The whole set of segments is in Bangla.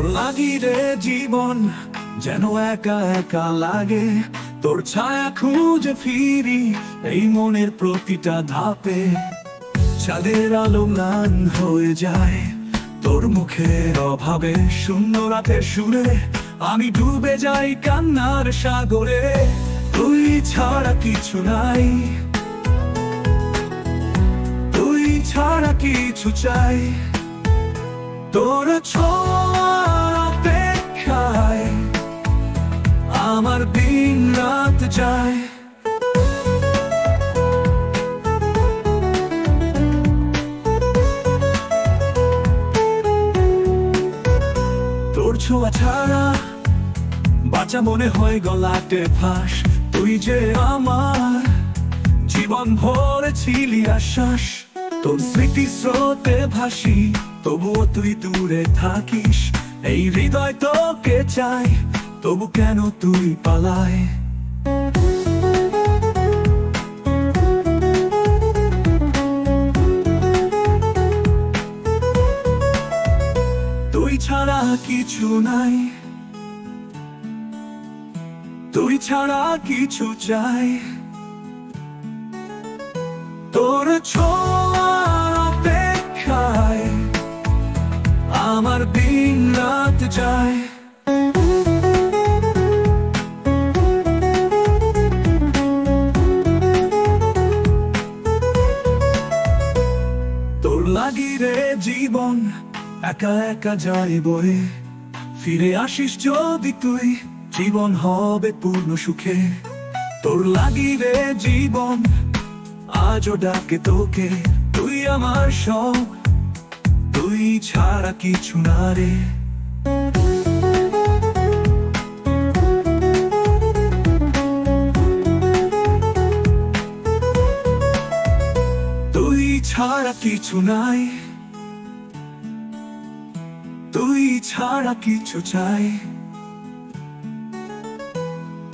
তোর লাগি রে জীবন যেন একা একা লাগে, তোর ছায়া খুঁজে ফিরি এই মনের প্রতিটা ধাপে। চাঁদের আলো ম্লান হয়ে যায় তোর মুখের অভাবে, শূন্য রাতের সুরে আমি ডুবে যাই কান্নার সাগরে। তুই ছাড়া কিছু নাই, তুই ছাড়া কিছু চাই, তোর ছোঁয়ার অপেক্ষায় আমার দিন রাত যায়। তোর ছোঁয়া ছাড়া বাঁচা মনে হয় গলাতে ফাঁস। তুই যে আমার জীবন ভরে ছিলি আশ্বাস, তোর স্মৃতি স্রোতে ভাসি তবুও তুই দূরে থাকিস। এই হৃদয় তোকে চাই তবু কেন তুই পালায়। তুই ছাড়া কিছু নাই, তুই ছাড়া কিছু চাই, তোর ছোঁয়ার অপেক্ষায় আমার দিন রাত যায়। তোর লাগি রে জীবন একা একা যায় বয়ে, ফিরে আসিস যদি তুই জীবন হবে পূর্ণ সুখে। তোর লাগি রে জীবন আজও ডাকে তোকে, তুই আমার সব, তুই ছাড়া কিছু না রে। তুই ছাড়া কিছু নাই, তুই ছাড়া কিছু চাই,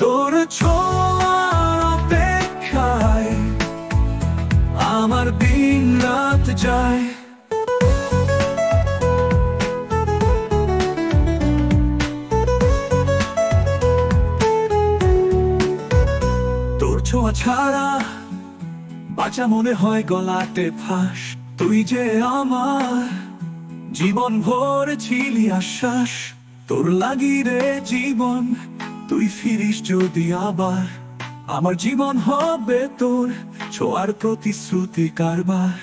তোর ছোঁয়ার অপেক্ষায় আমার দিন রাত যায়। তোর ছোঁয়া ছাড়া বাঁচা মনে হয় গলাতে ফাঁস। তুই যে আমার জীবন ভরে ছিলি আশ্বাস, তোর লাগি রে জীবন তুই ফিরিস যদি আবার, আমার জীবন হবে তোর ছোঁয়ার প্রতিশ্রুতি কারবার।